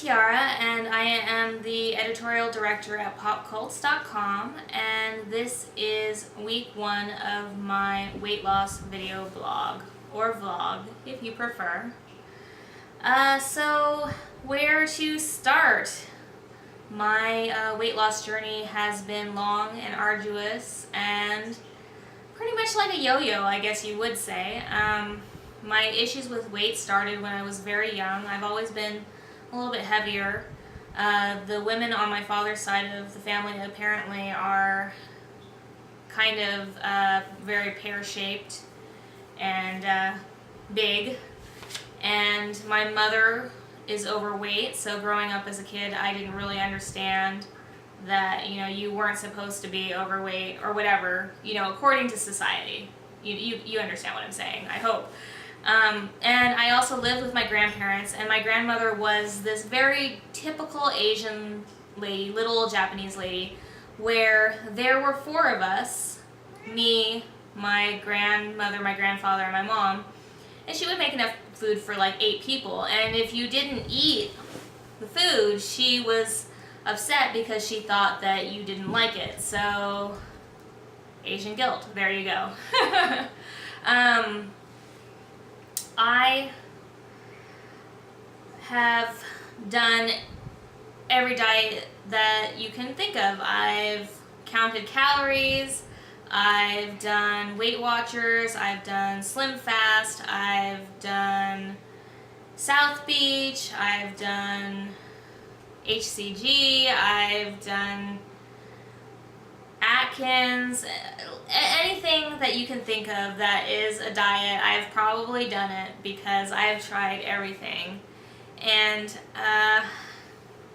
Tiara, and I am the editorial director at popcults.com, and this is week 1 of my weight loss video blog, or vlog if you prefer. So where to start? My weight loss journey has been long and arduous and pretty much like a yo-yo, I guess you would say. My issues with weight started when I was very young. I've always been a little bit heavier. The women on my father's side of the family apparently are kind of very pear-shaped and big. And my mother is overweight, so growing up as a kid I didn't really understand that, you weren't supposed to be overweight or whatever, according to society. You understand what I'm saying, I hope. And I also lived with my grandparents, and my grandmother was this very typical Asian lady, little Japanese lady, where there were 4 of us, me, my grandmother, my grandfather, and my mom, and she would make enough food for like 8 people, and if you didn't eat the food, she was upset because she thought that you didn't like it. So, Asian guilt, there you go. I have done every diet that you can think of. I've counted calories, I've done Weight Watchers, I've done Slim Fast, I've done South Beach, I've done HCG, I've done Atkins, anything that you can think of that is a diet, I've probably done it because I've tried everything. And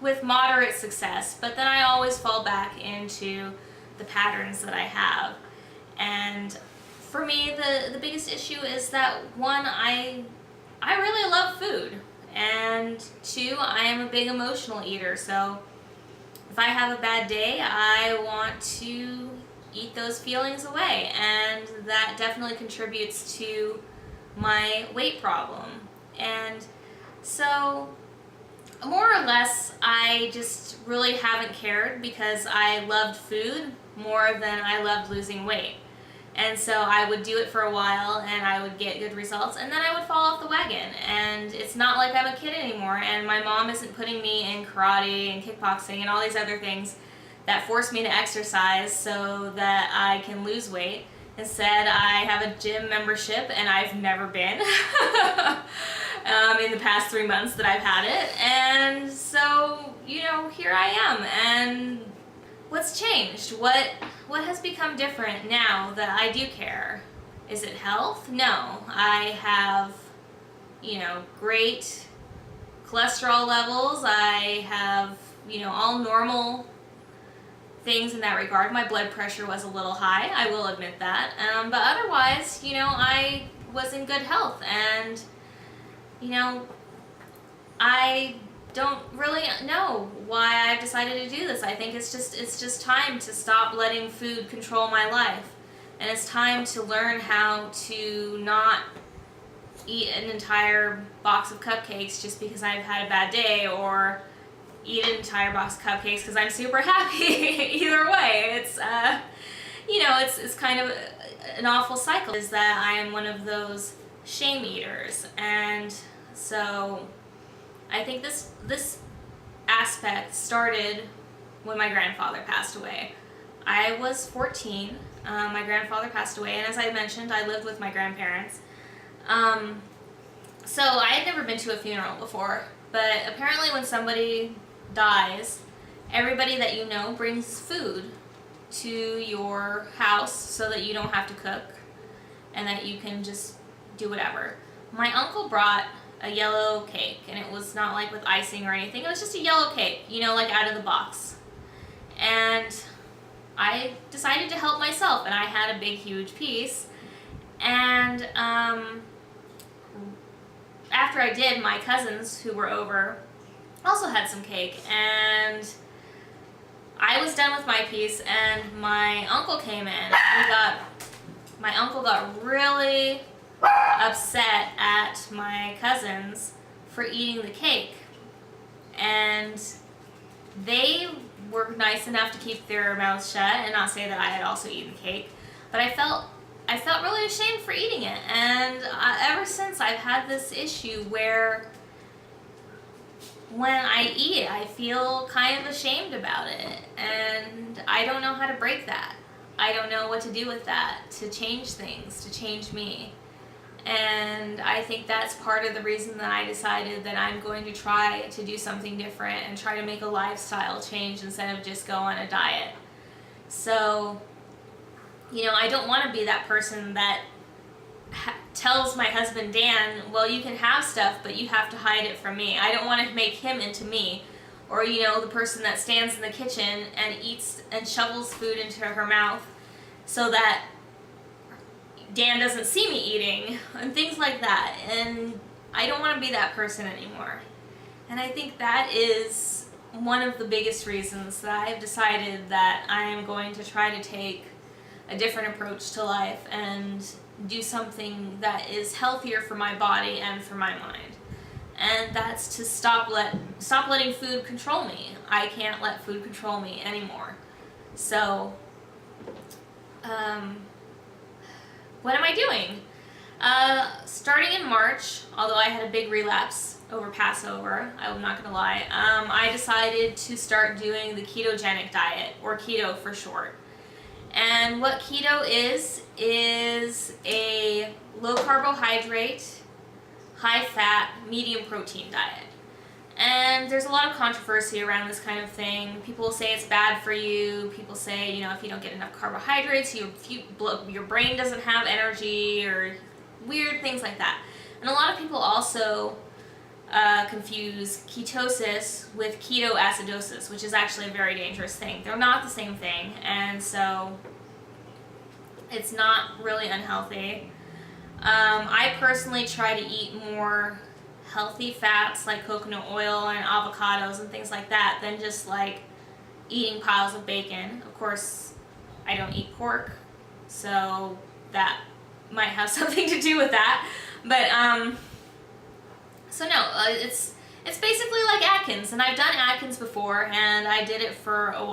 with moderate success, but then I always fall back into the patterns that I have. And for me, the biggest issue is that 1, I really love food, and 2, I am a big emotional eater, so if I have a bad day, I want to eat those feelings away, and that definitely contributes to my weight problem. And so, more or less, I just really haven't cared because I loved food more than I loved losing weight. And so I would do it for a while and I would get good results, and then I would fall off the wagon, and it's not like I'm a kid anymore, and my mom isn't putting me in karate and kickboxing and all these other things that force me to exercise so that I can lose weight. Instead, I have a gym membership, and I've never been in the past 3 months that I've had it, and so, here I am. And what's changed? What has become different now that I do care? Is it health? No. I have, great cholesterol levels. I have, all normal things in that regard. My blood pressure was a little high, I will admit that. But otherwise, I was in good health, and, I don't really know why I've decided to do this. I think it's just time to stop letting food control my life, and it's time to learn how to not eat an entire box of cupcakes just because I've had a bad day, or eat an entire box of cupcakes because I'm super happy. Either way, it's it's kind of an awful cycle, is that I am one of those shame eaters. And so I think this aspect started when my grandfather passed away. I was 14. My grandfather passed away, and as I mentioned, I lived with my grandparents. So I had never been to a funeral before, but apparently when somebody dies, everybody that you know brings food to your house so that you don't have to cook and that you can just do whatever. My uncle brought a yellow cake, and it was not like with icing or anything. It was just a yellow cake, like out of the box. And I decided to help myself, and I had a big, huge piece. And after I did, my cousins who were over also had some cake, and I was done with my piece, and my uncle came in. My uncle got really upset at my cousins for eating the cake. and they were nice enough to keep their mouths shut and not say that I had also eaten cake, but I felt really ashamed for eating it, and ever since I've had this issue where when I eat it, I feel kind of ashamed about it, and I don't know how to break that. I don't know what to do with that, to change things, to change me. And I think that's part of the reason that I decided that I'm going to try to do something different and try to make a lifestyle change instead of just go on a diet. So, I don't want to be that person that tells my husband Dan, well, you can have stuff, but you have to hide it from me. I don't want to make him into me. Or, the person that stands in the kitchen and eats and shovels food into her mouth so that Dan doesn't see me eating, and things like that. And I don't want to be that person anymore. And I think that is one of the biggest reasons that I've decided that I am going to try to take a different approach to life and do something that is healthier for my body and for my mind. And that's to stop letting food control me. I can't let food control me anymore. So, what am I doing? Starting in March, although I had a big relapse over Passover, I'm not gonna lie, I decided to start doing the ketogenic diet, or keto for short. And what keto is a low carbohydrate, high fat, medium protein diet. And there's a lot of controversy around this kind of thing. People say it's bad for you. People say, if you don't get enough carbohydrates, your brain doesn't have energy, or weird things like that. And a lot of people also confuse ketosis with ketoacidosis, which is actually a very dangerous thing. They're not the same thing, and so it's not really unhealthy. I personally try to eat more healthy fats like coconut oil and avocados and things like that than just like eating piles of bacon. Of course, I don't eat pork, so that might have something to do with that. But so no, it's basically like Atkins, and I've done Atkins before, and I did it for quite a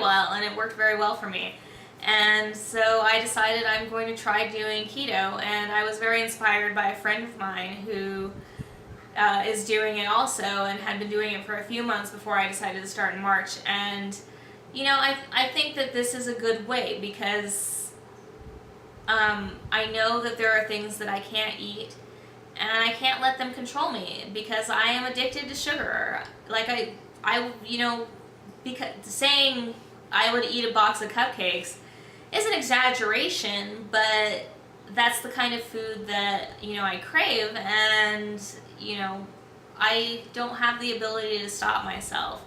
while, and it worked very well for me. And so I decided I'm going to try doing keto, and I was very inspired by a friend of mine who is doing it also, and had been doing it for a few months before I decided to start in March. And I think that this is a good way, because I know that there are things that I can't eat, and I can't let them control me, because I am addicted to sugar. Like because saying I would eat a box of cupcakes is an exaggeration, but that's the kind of food that I crave, and I don't have the ability to stop myself.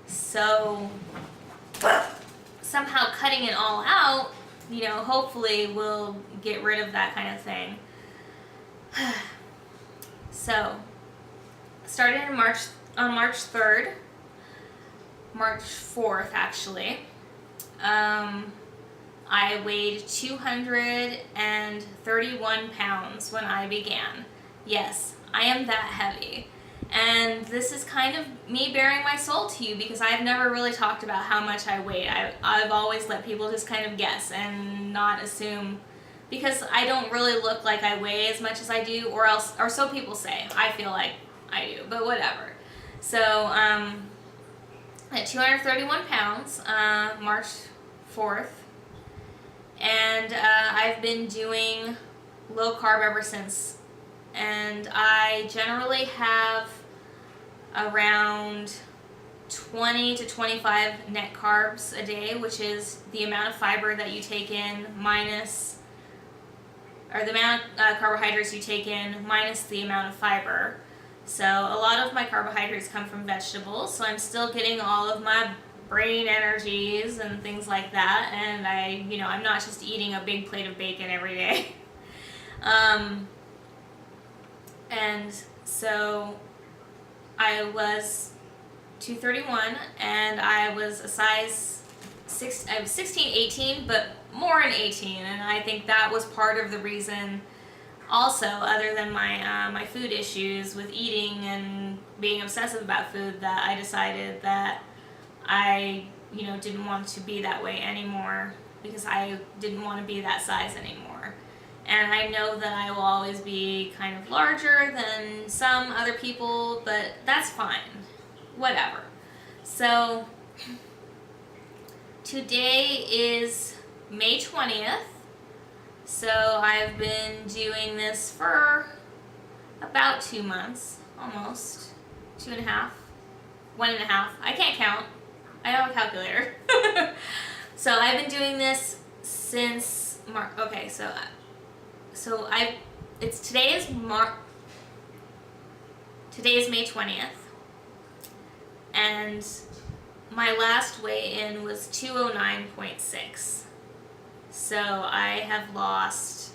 So somehow cutting it all out, hopefully will get rid of that kind of thing. So started on March 3rd, March 4th actually. I weighed 231 pounds when I began. Yes, I am that heavy. And this is kind of me bearing my soul to you, because I've never really talked about how much I weigh. I've always let people just kind of guess and not assume, because I don't really look like I weigh as much as I do, or so people say. I feel like I do, but whatever. So, at 231 pounds, March 4th, and I've been doing low carb ever since. And I generally have around 20 to 25 net carbs a day, which is the amount of fiber that you take in minus, or the amount of carbohydrates you take in minus the amount of fiber. So a lot of my carbohydrates come from vegetables, so I'm still getting all of my brain energies and things like that, and I'm not just eating a big plate of bacon every day. And so I was 231, and I was a size 6, I was 16, 18, but more in 18, and I think that was part of the reason also, other than my food issues with eating and being obsessive about food that I decided that I, didn't want to be that way anymore because I didn't want to be that size anymore. And I know that I will always be kind of larger than some other people, but that's fine. Whatever. So, today is May 20th. So, I've been doing this for about 2 months. Almost. 2.5. 1.5. I can't count. I don't have a calculator. So, I've been doing this since March. Okay, today is May 20th, and my last weigh-in was 209.6. So I have lost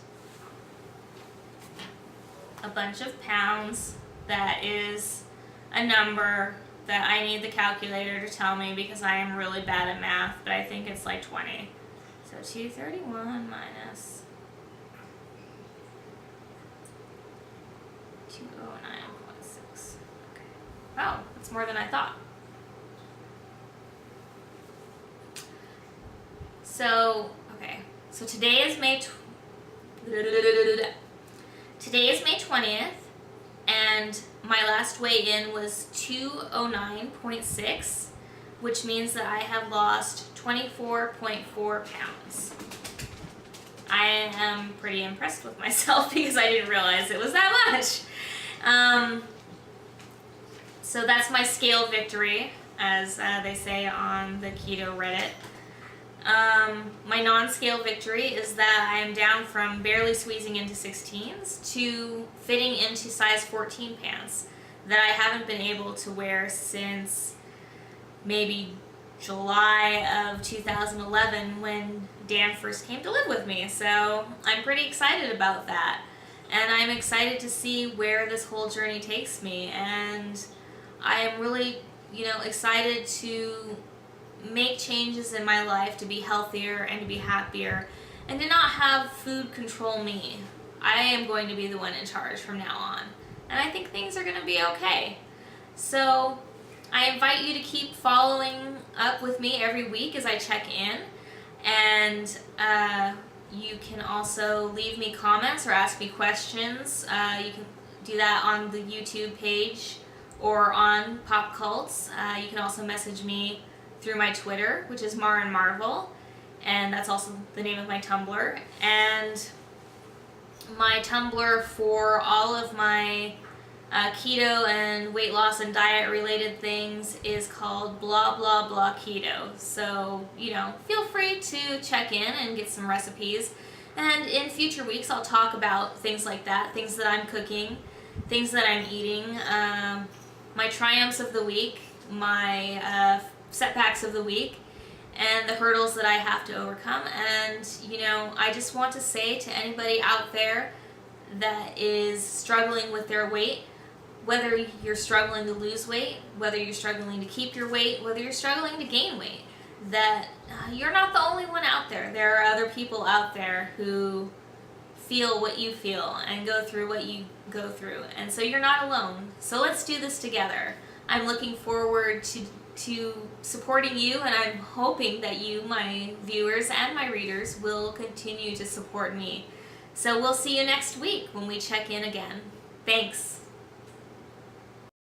a bunch of pounds. That is a number that I need the calculator to tell me because I am really bad at math, but I think it's like 20. So 231 minus 209.6. Okay. Oh, that's more than I thought. So today is May 20th, and my last weigh-in was 209.6, which means that I have lost 24.4 pounds. I am pretty impressed with myself because I didn't realize it was that much. So that's my scale victory, as they say on the keto Reddit. My non-scale victory is that I am down from barely squeezing into 16s to fitting into size 14 pants that I haven't been able to wear since maybe July of 2011 when Dan first came to live with me. So I'm pretty excited about that. And I'm excited to see where this whole journey takes me. And I am really, excited to make changes in my life to be healthier and to be happier and to not have food control me. I am going to be the one in charge from now on. And I think things are going to be okay. So I invite you to keep following up with me every week as I check in. And you can also leave me comments or ask me questions. You can do that on the YouTube page or on Pop Cults. You can also message me through my Twitter, which is Marin Marvel, and that's also the name of my Tumblr. And my Tumblr for all of my keto and weight loss and diet related things is called blah blah blah keto. So, feel free to check in and get some recipes. And in future weeks, I'll talk about things like that, things that I'm cooking, things that I'm eating, my triumphs of the week, my setbacks of the week, and the hurdles that I have to overcome. And I just want to say to anybody out there that is struggling with their weight, whether you're struggling to lose weight, whether you're struggling to keep your weight, whether you're struggling to gain weight, that you're not the only one out there. There are other people out there who feel what you feel and go through what you go through, and so you're not alone. So let's do this together. I'm looking forward to supporting you, and I'm hoping that you, my viewers and my readers, will continue to support me. So we'll see you next week when we check in again. Thanks.